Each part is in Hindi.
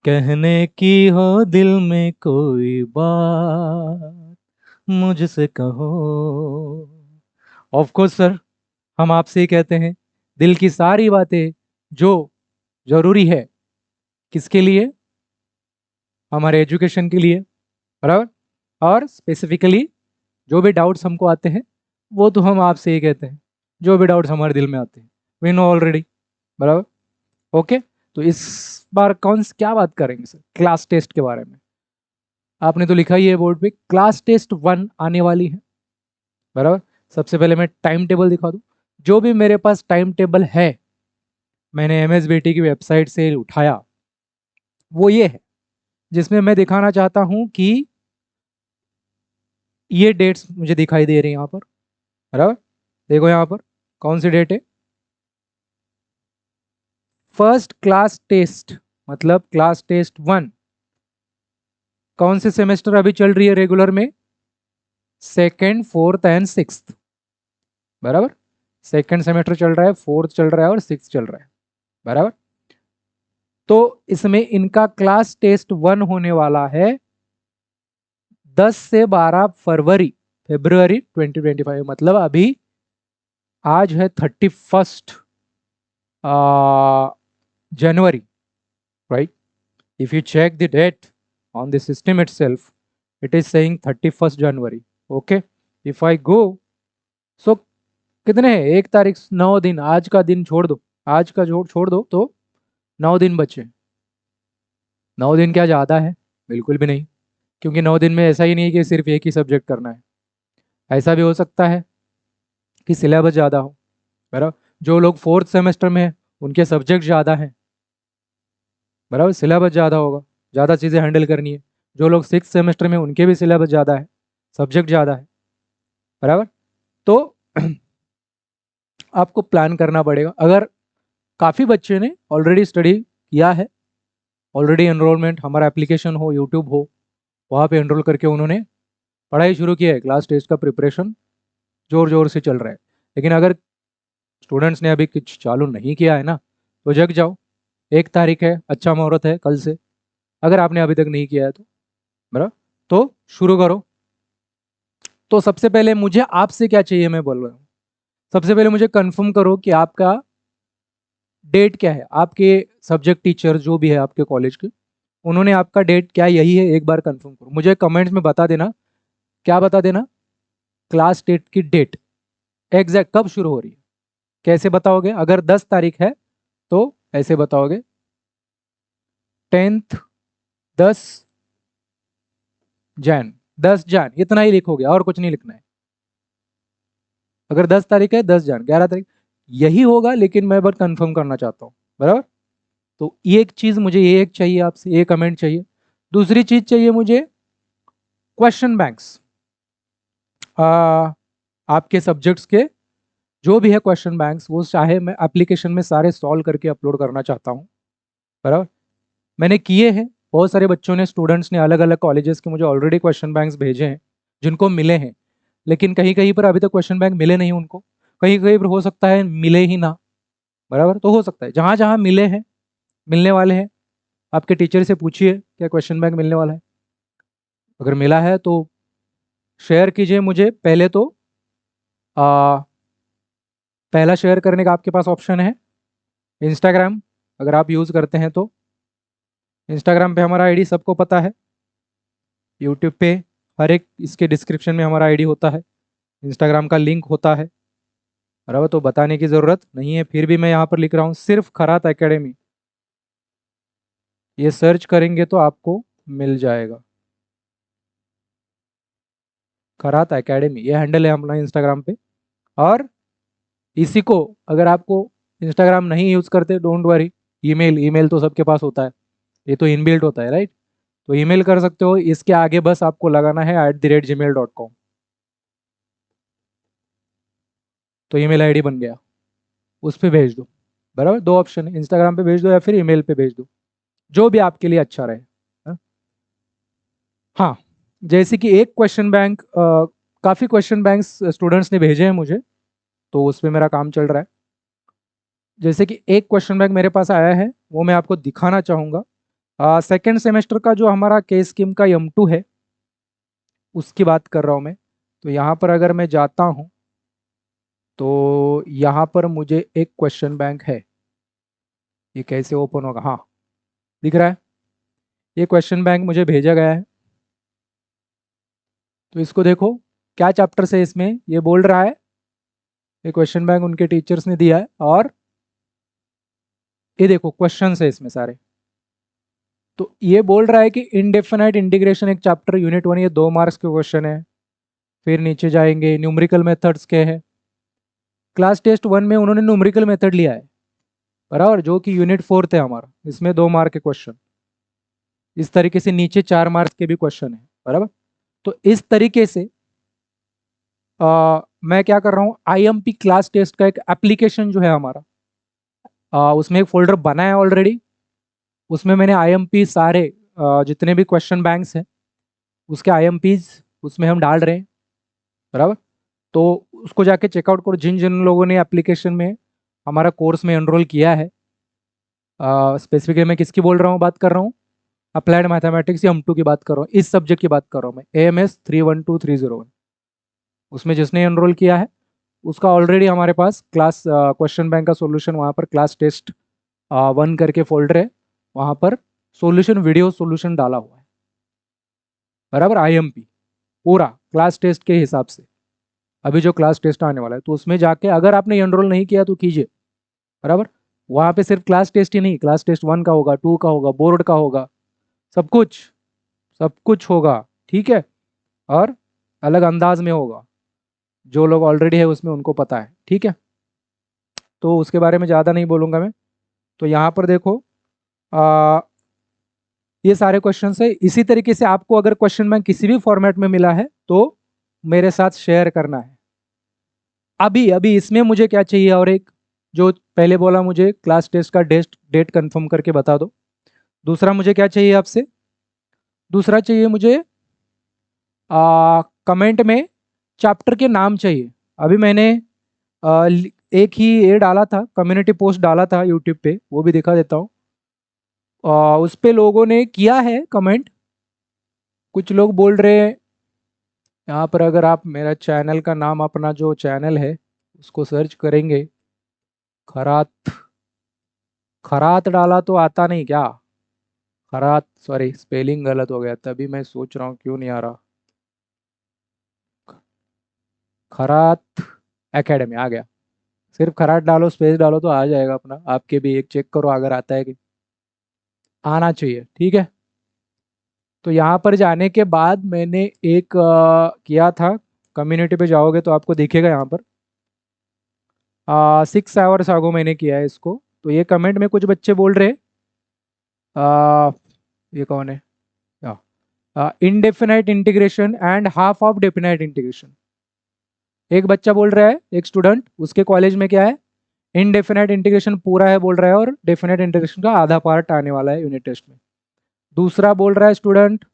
कहने की हो दिल में कोई बात, मुझसे कहो। ऑफ कोर्स सर, हम आपसे ही कहते हैं दिल की सारी बातें जो जरूरी है। किसके लिए? हमारे एजुकेशन के लिए, बराबर। और स्पेसिफिकली जो भी डाउट्स हमको आते हैं वो तो हम आपसे ही कहते हैं। जो भी डाउट्स हमारे दिल में आते हैं वी नो ऑलरेडी, बराबर। ओके, तो इस बार क्या बात करेंगे सर? क्लास टेस्ट के बारे में। आपने तो लिखा ही है बोर्ड पे, क्लास टेस्ट 1 आने वाली है, बराबर। सबसे पहले मैं टाइम टेबल दिखा दूं। जो भी मेरे पास टाइम टेबल है, मैंने एमएसबीटी की वेबसाइट से उठाया, वो ये है जिसमें मैं दिखाना चाहता हूं कि ये डेट्स मुझे दिखाई दे रही हैं यहाँ पर, बराबर। देखो यहाँ पर कौन सी डेट है। फर्स्ट क्लास टेस्ट मतलब क्लास टेस्ट 1 कौन से सेमेस्टर अभी चल रही है रेगुलर में? सेकेंड, फोर्थ एंड सिक्स्थ, बराबर। सेकेंड सेमेस्टर चल रहा है, फोर्थ चल रहा है और सिक्स चल रहा है, बराबर। तो इसमें इनका क्लास टेस्ट 1 होने वाला है 10 से 12 फरवरी फेब्रुअरी 2025, मतलब अभी आज है 31st जनवरी, right? If you check the date on the system itself, it is saying 31st January. Okay, if I go, so कितने हैं? 1 तारीख, 9 दिन, आज का दिन छोड़ दो, आज का छोड़ दो तो 9 दिन बचे। 9 दिन क्या ज़्यादा है? बिल्कुल भी नहीं, क्योंकि 9 दिन में ऐसा ही नहीं कि सिर्फ एक ही सब्जेक्ट करना है। ऐसा भी हो सकता है कि सिलेबस ज़्यादा हो, बराबर। जो लोग फोर्थ सेमेस्टर में हैं उनके सब्जेक्ट ज़्यादा हैं, बराबर, सिलेबस ज़्यादा होगा, ज़्यादा चीज़ें हैंडल करनी है। जो लोग सिक्स सेमेस्टर में, उनके भी सिलेबस ज़्यादा है, सब्जेक्ट ज़्यादा है, बराबर। तो आपको प्लान करना पड़ेगा। अगर काफ़ी बच्चे ने ऑलरेडी स्टडी किया है, ऑलरेडी एनरोलमेंट हमारा एप्लीकेशन हो, यूट्यूब हो, वहाँ पे एनरोल करके उन्होंने पढ़ाई शुरू की है, क्लास टेस्ट का प्रिपरेशन जोर जोर से चल रहा है। लेकिन अगर स्टूडेंट्स ने अभी कुछ चालू नहीं किया है ना, तो जग जाओ। 1 तारीख है, अच्छा मुहूर्त है कल से, अगर आपने अभी तक नहीं किया है तो, बराबर, तो शुरू करो। तो सबसे पहले मुझे आपसे क्या चाहिए, मैं बोल रहा हूँ, सबसे पहले मुझे कंफर्म करो कि आपका डेट क्या है। आपके सब्जेक्ट टीचर जो भी है आपके कॉलेज के, उन्होंने आपका डेट क्या यही है, एक बार कंफर्म करो मुझे, कमेंट्स में बता देना। क्या बता देना? क्लास टेट की डेट एग्जैक्ट कब शुरू हो रही है। कैसे बताओगे? अगर 10 तारीख है तो ऐसे बताओगे, 10th 10 जैन, 10 जैन, इतना ही लिखोगे और कुछ नहीं लिखना है। अगर 10 तारीख है, 10 जैन, 11 तारीख, यही होगा, लेकिन मैं बस कंफर्म करना चाहता हूँ, बराबर। तो ये एक चीज मुझे, ये एक चाहिए आपसे, ये कमेंट चाहिए। दूसरी चीज चाहिए मुझे क्वेश्चन बैंक्स, आपके सब्जेक्ट्स के जो भी है क्वेश्चन बैंक्स, वो चाहे मैं एप्लीकेशन में सारे सॉल्व करके अपलोड करना चाहता हूँ, बराबर। मैंने किए हैं, बहुत सारे बच्चों ने, स्टूडेंट्स ने अलग अलग कॉलेजेस के मुझे ऑलरेडी क्वेश्चन बैंक्स भेजे हैं जिनको मिले हैं। लेकिन कहीं कहीं पर अभी तक क्वेश्चन बैंक मिले नहीं उनको, कहीं कहीं पर हो सकता है मिले ही ना, बराबर। तो हो सकता है जहाँ जहाँ मिले हैं, मिलने वाले हैं, आपके टीचर से पूछिए क्या क्वेश्चन बैंक मिलने वाला है। अगर मिला है तो शेयर कीजिए मुझे। पहले तो आ, पहला शेयर करने का आपके पास ऑप्शन है इंस्टाग्राम, अगर आप यूज़ करते हैं तो। इंस्टाग्राम पे हमारा आईडी सबको पता है, यूट्यूब पे हर एक इसके डिस्क्रिप्शन में हमारा आईडी होता है, इंस्टाग्राम का लिंक होता है, बराबर। तो बताने की ज़रूरत नहीं है, फिर भी मैं यहाँ पर लिख रहा हूँ सिर्फ खरात एकेडमी। ये सर्च करेंगे तो आपको मिल जाएगा, खरात एकेडमी, ये हैंडल है हमारा इंस्टाग्राम पे। और इसी को, अगर आपको इंस्टाग्राम नहीं यूज़ करते, डोंट वरी, ईमेल, ईमेल तो सबके पास होता है, ये तो इनबिल्ट होता है, राइट? तो ईमेल कर सकते हो, इसके आगे बस आपको लगाना है @gmail.com, तो ईमेल आईडी बन गया, उस पर भेज दो, बराबर। दो ऑप्शन है, इंस्टाग्राम पे भेज दो या फिर ईमेल पे भेज दो, जो भी आपके लिए अच्छा रहे। हाँ, हाँ, जैसे कि एक क्वेश्चन बैंक, काफ़ी क्वेश्चन बैंक्स स्टूडेंट्स ने भेजे हैं मुझे, तो उस पर मेरा काम चल रहा है। जैसे कि एक क्वेश्चन बैंक मेरे पास आया है, वो मैं आपको दिखाना चाहूँगा। सेकेंड सेमेस्टर का जो हमारा के स्कीम का M2 है उसकी बात कर रहा हूँ मैं। तो यहाँ पर अगर मैं जाता हूँ तो यहाँ पर मुझे एक क्वेश्चन बैंक है। ये कैसे ओपन होगा? हाँ, दिख रहा है। ये क्वेश्चन बैंक मुझे भेजा गया है। तो इसको देखो, क्या चैप्टर से इसमें ये बोल रहा है। ये क्वेश्चन बैंक उनके टीचर्स ने दिया है और ये देखो क्वेश्चन है इसमें सारे। तो ये बोल रहा है कि इनडेफिनाइट इंटीग्रेशन एक चैप्टर यूनिट 1, ये 2 मार्क्स के क्वेश्चन है। फिर नीचे जाएंगे, न्यूमेरिकल मेथड्स के हैं। क्लास टेस्ट 1 में उन्होंने न्यूमेरिकल मेथड लिया है, बराबर, जो कि यूनिट 4 है हमारा। इसमें 2 मार्क के क्वेश्चन। इस तरीके से नीचे 4 मार्क्स के भी क्वेश्चन है, बराबर। तो इस तरीके से मैं क्या कर रहा हूँ, IMP क्लास टेस्ट का एक एप्लीकेशन जो है हमारा, उसमें एक फोल्डर बना है ऑलरेडी। उसमें मैंने IMP सारे जितने भी क्वेश्चन बैंक्स हैं उसके IMPs उसमें हम डाल रहे हैं, बराबर। तो उसको जाके चेकआउट करो, जिन जिन लोगों ने एप्लीकेशन में हमारा कोर्स में एनरोल किया है। स्पेसिफिकली मैं किसकी बोल रहा हूँ, बात कर रहा हूँ अप्लाइड मैथमेटिक्स M2 की बात कर रहा हूँ। इस सब्जेक्ट की बात कर रहा हूँ मैं, AMS 312301। उसमें जिसने एनरोल किया है उसका ऑलरेडी हमारे पास क्लास क्वेश्चन बैंक का सॉल्यूशन, वहाँ पर क्लास टेस्ट 1 करके फोल्डर है, वहाँ पर सॉल्यूशन वीडियो सॉल्यूशन डाला हुआ है, बराबर। IMP पूरा क्लास टेस्ट के हिसाब से, अभी जो क्लास टेस्ट आने वाला है, तो उसमें जाके अगर आपने एनरोल नहीं किया तो कीजिए, बराबर। वहाँ पे सिर्फ क्लास टेस्ट ही नहीं, क्लास टेस्ट 1 का होगा, 2 का होगा, बोर्ड का होगा, सब कुछ होगा, ठीक है। और अलग अंदाज में होगा, जो लोग ऑलरेडी है उसमें उनको पता है, ठीक है। तो उसके बारे में ज़्यादा नहीं बोलूँगा मैं। तो यहाँ पर देखो, ये सारे क्वेश्चन है। इसी तरीके से आपको अगर क्वेश्चन बैंक किसी भी फॉर्मेट में मिला है तो मेरे साथ शेयर करना है। अभी अभी इसमें मुझे क्या चाहिए, और एक जो पहले बोला, मुझे क्लास टेस्ट का डेट कंफर्म करके बता दो। दूसरा मुझे क्या चाहिए आपसे, दूसरा चाहिए मुझे कमेंट में चैप्टर के नाम चाहिए। अभी मैंने एक ही ये डाला था, कम्युनिटी पोस्ट डाला था यूट्यूब पे, वो भी दिखा देता हूँ। उस पे लोगों ने किया है कमेंट। कुछ लोग बोल रहे हैं, यहाँ पर अगर आप मेरा चैनल का नाम, अपना जो चैनल है उसको सर्च करेंगे, खरात, खरात डाला तो आता नहीं क्या? खरात, सॉरी स्पेलिंग गलत हो गया, तभी मैं सोच रहा हूँ क्यों नहीं आ रहा। खरात एकेडमी आ गया। सिर्फ खराट डालो, स्पेस डालो तो आ जाएगा अपना। आपके भी एक चेक करो अगर आता है कि, आना चाहिए, ठीक है। तो यहाँ पर जाने के बाद मैंने एक किया था, कम्युनिटी पे जाओगे तो आपको दिखेगा यहाँ पर 6 आवर्स आगो मैंने किया है इसको। तो ये कमेंट में कुछ बच्चे बोल रहे हैं, ये कौन है, indefinite integration and half of definite integration. एक बच्चा बोल रहा है, एक स्टूडेंट, उसके कॉलेज में क्या है, इनडेफिनाइट इंटीग्रेशन पूरा है बोल रहा है, और डेफिनाइट इंटीग्रेशन का आधा पार्ट आने वाला है यूनिट टेस्ट में। दूसरा बोल रहा है स्टूडेंट,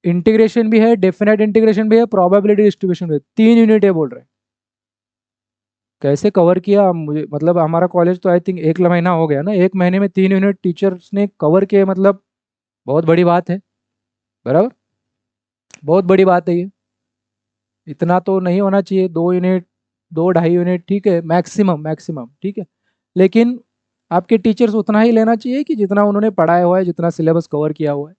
इंटीग्रेशन भी है, डेफिनाइट इंटीग्रेशन भी है, प्रोबेबिलिटी डिस्ट्रीब्यूशन भी है, 3 यूनिट है बोल रहे हैं। कैसे कवर किया मुझे, मतलब हमारा कॉलेज तो आई थिंक 1 महीना हो गया ना, 1 महीने में 3 यूनिट टीचर्स ने कवर किए, मतलब बहुत बड़ी बात है, बराबर, बहुत बड़ी बात है ये। इतना तो नहीं होना चाहिए, 2 यूनिट, 2-2.5 यूनिट, ठीक है, मैक्सिमम मैक्सिमम, ठीक है। लेकिन आपके टीचर्स उतना ही लेना चाहिए कि जितना उन्होंने पढ़ाया हुआ है, जितना सिलेबस कवर किया हुआ है,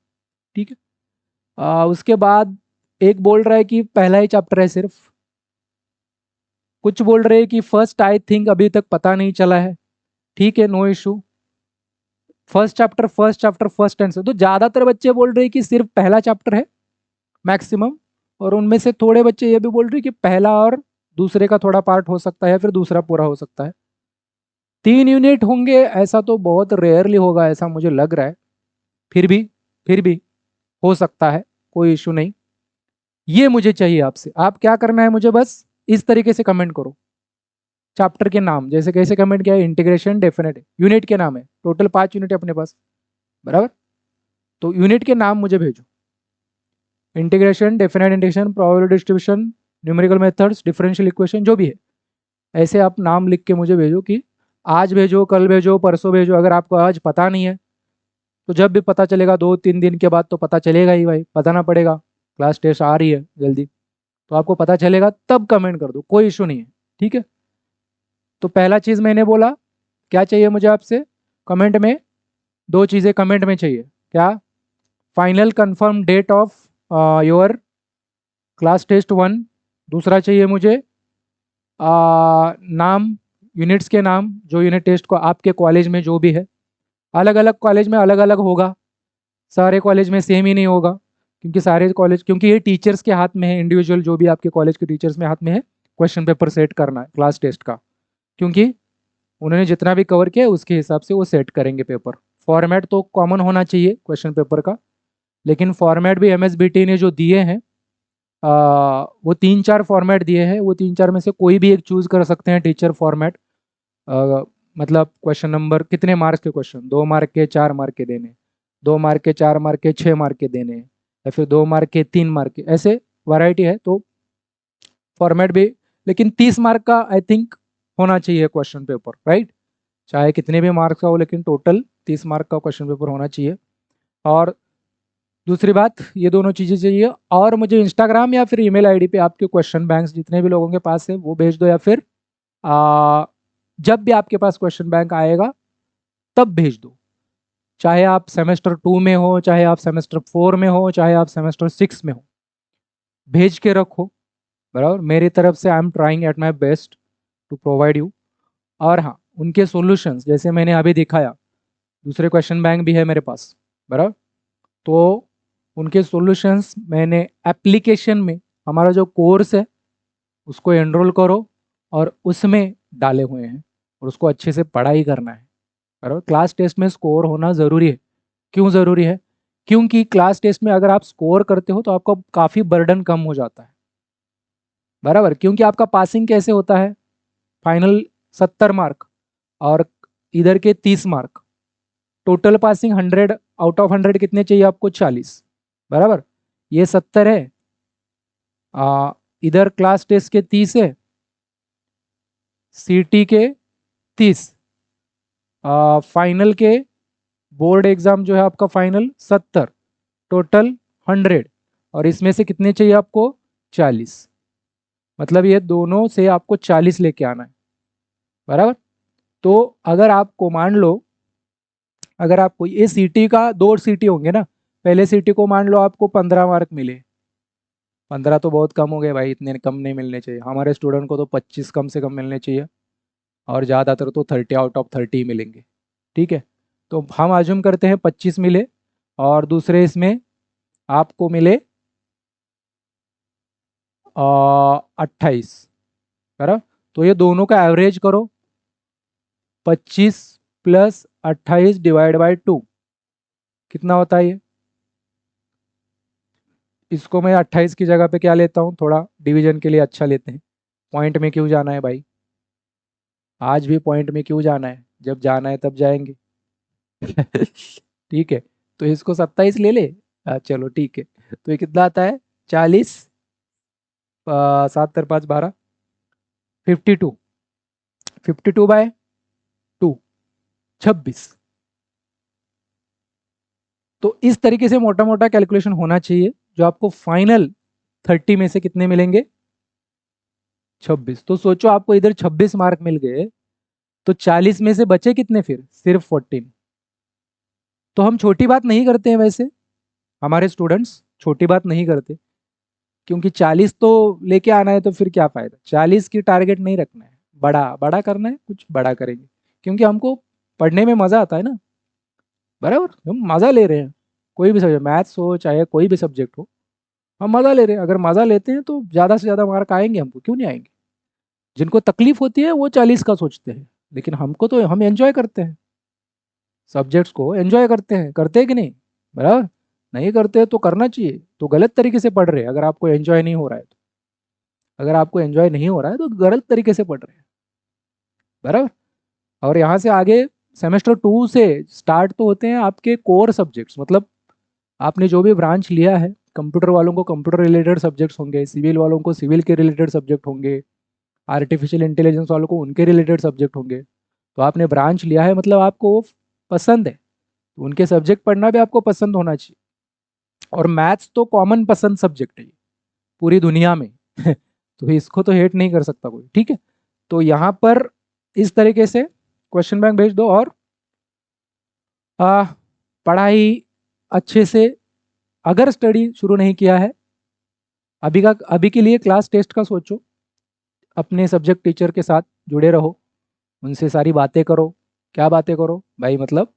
ठीक है। उसके बाद एक बोल रहा है कि पहला ही चैप्टर है सिर्फ, कुछ बोल रहे हैं कि फर्स्ट आई थिंक अभी तक पता नहीं चला है, ठीक है, नो इशू। First answer. तो ज्यादातर बच्चे बोल रहे हैं कि सिर्फ पहला चैप्टर है मैक्सिमम, और उनमें से थोड़े बच्चे ये भी बोल रहे हैं कि पहला और दूसरे का थोड़ा पार्ट हो सकता है, फिर दूसरा पूरा हो सकता है। 3 यूनिट होंगे ऐसा तो बहुत रेयरली होगा, ऐसा मुझे लग रहा है। फिर भी हो सकता है, कोई इशू नहीं। ये मुझे चाहिए आपसे, आप क्या करना है, मुझे बस इस तरीके से कमेंट करो, चैप्टर के नाम, जैसे कैसे कमेंट किया है, इंटीग्रेशन डेफिनेट, यूनिट के नाम है, टोटल 5 यूनिट है अपने पास, बराबर। तो यूनिट के नाम मुझे भेजो, integration, definite integration, probability distribution, numerical methods, differential equation, जो भी है, ऐसे आप नाम लिख के मुझे भेजो, कि आज भेजो, कल भेजो, परसों भेजो। अगर आपको आज पता नहीं है तो जब भी पता चलेगा 2-3 दिन के बाद तो पता चलेगा ही भाई, बताना पड़ेगा क्लास टेस्ट आ रही है जल्दी, तो आपको पता चलेगा तब कमेंट कर दो, कोई इशू नहीं है, ठीक है। तो पहला चीज़ मैंने बोला, क्या चाहिए मुझे आपसे कमेंट में, दो चीज़ें कमेंट में चाहिए, क्या, final confirm date of your class test 1, दूसरा चाहिए मुझे नाम, यूनिट्स के नाम, जो यूनिट टेस्ट को आपके कॉलेज में जो भी है, अलग अलग कॉलेज में अलग अलग होगा, सारे कॉलेज में सेम ही नहीं होगा, क्योंकि सारे कॉलेज, क्योंकि ये टीचर्स के हाथ में है, इंडिविजुअल जो भी आपके कॉलेज के टीचर्स में हाथ में है क्वेश्चन पेपर सेट करना है क्लास टेस्ट का, क्योंकि उन्होंने जितना भी कवर किया है उसके हिसाब से वो सेट करेंगे पेपर। फॉर्मेट तो कॉमन होना चाहिए क्वेश्चन पेपर का, लेकिन फॉर्मेट भी एमएसबीटी ने जो दिए हैं, वो 3-4 फॉर्मेट दिए हैं, वो 3-4 में से कोई भी एक चूज़ कर सकते हैं टीचर फॉर्मेट। मतलब क्वेश्चन नंबर कितने मार्क्स के क्वेश्चन, 2 मार्क के, 4 मार्क के देने, 2 मार्क के, 4 मार्क के, 6 मार्क के देने, या फिर 2 मार्क के, 3 मार्क के, ऐसे वैरायटी है। तो फॉर्मेट भी, लेकिन 30 मार्क का आई थिंक होना चाहिए क्वेश्चन पेपर, राइट, चाहे कितने भी मार्क्स का हो, लेकिन टोटल 30 मार्क का क्वेश्चन पेपर होना चाहिए। और दूसरी बात, ये दोनों चीज़ें चाहिए, और मुझे इंस्टाग्राम या फिर ईमेल आईडी पे आपके क्वेश्चन बैंक्स जितने भी लोगों के पास है वो भेज दो, या फिर जब भी आपके पास क्वेश्चन बैंक आएगा तब भेज दो, चाहे आप सेमेस्टर 2 में हो, चाहे आप सेमेस्टर 4 में हो, चाहे आप सेमेस्टर 6 में हो, भेज के रखो, बराबर। मेरी तरफ से I am trying at my best to provide you. और हाँ, उनके सॉल्यूशंस जैसे मैंने अभी दिखाया, दूसरे क्वेश्चन बैंक भी है मेरे पास, बराबर, तो उनके सॉल्यूशंस मैंने एप्लीकेशन में, हमारा जो कोर्स है उसको एनरोल करो और उसमें डाले हुए हैं, और उसको अच्छे से पढ़ाई करना है, बराबर। क्लास टेस्ट में स्कोर होना ज़रूरी है, क्यों ज़रूरी है, क्योंकि क्लास टेस्ट में अगर आप स्कोर करते हो तो आपका काफ़ी बर्डन कम हो जाता है, बराबर, क्योंकि आपका पासिंग कैसे होता है, फाइनल 70 मार्क और इधर के 30 mark, total passing 100 out of 100 कितने चाहिए आपको, 40, बराबर। ये 70 है, इधर क्लास टेस्ट के 30 है, सीटी के 30, फाइनल के बोर्ड एग्जाम जो है आपका फाइनल 70, टोटल 100, और इसमें से कितने चाहिए आपको, 40, मतलब ये दोनों से आपको 40 लेके आना है, बराबर। तो अगर आपको मान लो, अगर आपको ये सीटी का 2 सीटी होंगे ना, पहले सीटी को मान लो आपको 15 मार्क मिले, 15 तो बहुत कम हो गए भाई, इतने कम नहीं मिलने चाहिए, हमारे स्टूडेंट को तो 25 कम से कम मिलने चाहिए, और ज़्यादातर तो 30 आउट ऑफ 30 ही मिलेंगे, ठीक है। तो हम आजुम करते हैं 25 मिले, और दूसरे इसमें आपको मिले 28, बराबर। तो ये दोनों का एवरेज करो, 25 प्लस 28 डिवाइड बाई 2, कितना होता है ये, इसको मैं 28 की जगह पे क्या लेता हूँ, थोड़ा डिवीजन के लिए अच्छा लेते हैं, पॉइंट में क्यों जाना है भाई, आज भी पॉइंट में क्यों जाना है, जब जाना है तब जाएंगे। ठीक है, तो इसको 27 ले ले, चलो ठीक है, तो ये कितना आता है, 40, 7 और 5 12, 52, 52/2, 26। तो इस तरीके से मोटा मोटा कैलकुलेशन होना चाहिए, जो आपको फाइनल 30 में से कितने मिलेंगे, 26। तो सोचो आपको इधर 26 मार्क मिल गए, तो 40 में से बचे कितने, फिर सिर्फ 14। तो हम छोटी बात नहीं करते हैं वैसे, हमारे स्टूडेंट्स छोटी बात नहीं करते, क्योंकि 40 तो लेके आना है, तो फिर क्या फायदा, 40 की टारगेट नहीं रखना है, बड़ा बड़ा करना है, कुछ बड़ा करेंगे, क्योंकि हमको पढ़ने में मजा आता है ना, बराबर, हम मजा ले रहे हैं, कोई भी सब्जेक्ट, मैथ्स हो चाहे कोई भी सब्जेक्ट हो, हम मजा ले रहे हैं, अगर मजा लेते हैं तो ज्यादा से ज्यादा मार्क आएंगे हमको, क्यों नहीं आएंगे। जिनको तकलीफ होती है वो 40 का सोचते हैं, लेकिन हमको तो हम एंजॉय करते हैं, सब्जेक्ट्स को एंजॉय करते हैं कि नहीं, बराबर, नहीं करते तो करना चाहिए, तो गलत तरीके से पढ़ रहे हैं अगर आपको एंजॉय नहीं हो रहा है तो, अगर आपको एंजॉय नहीं हो रहा है तो गलत तरीके से पढ़ रहे हैं, बराबर। और यहाँ से आगे सेमेस्टर 2 से स्टार्ट तो होते हैं आपके कोर सब्जेक्ट्स, मतलब आपने जो भी ब्रांच लिया है, कंप्यूटर वालों को कंप्यूटर रिलेटेड सब्जेक्ट्स होंगे, सिविल वालों को सिविल के रिलेटेड सब्जेक्ट होंगे, आर्टिफिशियल इंटेलिजेंस वालों को उनके रिलेटेड सब्जेक्ट होंगे। तो आपने ब्रांच लिया है मतलब आपको वो पसंद है, तो उनके सब्जेक्ट पढ़ना भी आपको पसंद होना चाहिए। और मैथ्स तो कॉमन पसंद सब्जेक्ट है पूरी दुनिया में तो इसको तो हेट नहीं कर सकता कोई, ठीक है। तो यहाँ पर इस तरीके से क्वेश्चन बैंक भेज दो। और आ, पढ़ाई अच्छे से, अगर स्टडी शुरू नहीं किया है अभी के लिए क्लास टेस्ट का सोचो, अपने सब्जेक्ट टीचर के साथ जुड़े रहो, उनसे सारी बातें करो। क्या बातें करो भाई, मतलब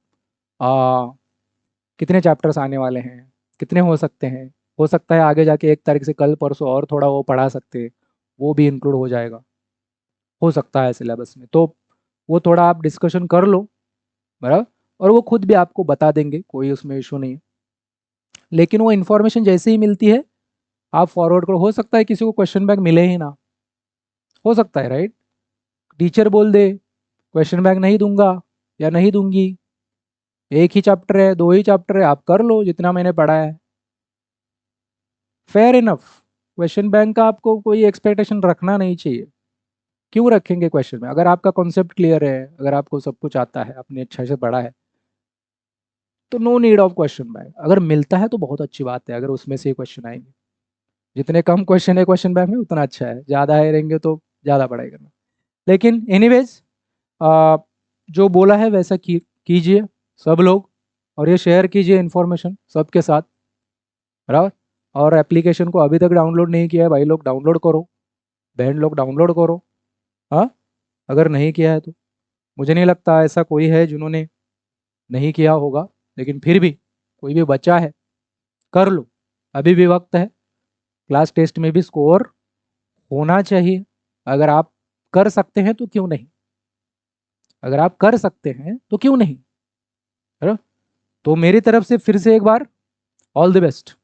कितने चैप्टर्स आने वाले हैं, कितने हो सकते हैं, हो सकता है आगे जाके 1 तारीख से कल परसों और थोड़ा वो पढ़ा सकते हैं, वो भी इंक्लूड हो जाएगा, हो सकता है सिलेबस में। तो वो थोड़ा आप डिस्कशन कर लो, बराबर। और वो खुद भी आपको बता देंगे, कोई उसमें इशू नहीं है। लेकिन वो इन्फॉर्मेशन जैसे ही मिलती है आप फॉरवर्ड करो। हो सकता है किसी को क्वेश्चन बैंक मिले ही ना, हो सकता है, राइट। टीचर बोल दे क्वेश्चन बैंक नहीं दूंगा या नहीं दूंगी, एक ही चैप्टर है, 2 ही चैप्टर है, आप कर लो जितना मैंने पढ़ा है, फेयर इनफ। क्वेश्चन बैंक का आपको कोई एक्सपेक्टेशन रखना नहीं चाहिए। क्यों रखेंगे क्वेश्चन में, अगर आपका कॉन्सेप्ट क्लियर है, अगर आपको सब कुछ आता है, आपने अच्छा से पढ़ा है, तो no need of question bank. अगर मिलता है तो बहुत अच्छी बात है, अगर उसमें से क्वेश्चन आएंगे। जितने कम क्वेश्चन है क्वेश्चन बैंक में उतना अच्छा है, ज़्यादा है रहेंगे तो ज़्यादा पढ़ाई करना। लेकिन एनीवेज, जो बोला है वैसा कीजिए सब लोग, और ये शेयर कीजिए इन्फॉर्मेशन सबके साथ, बराबर। और एप्लीकेशन को अभी तक डाउनलोड नहीं किया है भाई लोग, डाउनलोड करो, बहन लोग डाउनलोड करो। हाँ, अगर नहीं किया है तो मुझे नहीं लगता ऐसा कोई है जिन्होंने नहीं किया होगा, लेकिन फिर भी कोई भी बच्चा है, कर लो, अभी भी वक्त है। क्लास टेस्ट में भी स्कोर होना चाहिए, अगर आप कर सकते हैं तो क्यों नहीं, अगर आप कर सकते हैं तो क्यों नहीं, है ना? तो मेरी तरफ से फिर से एक बार ऑल द बेस्ट।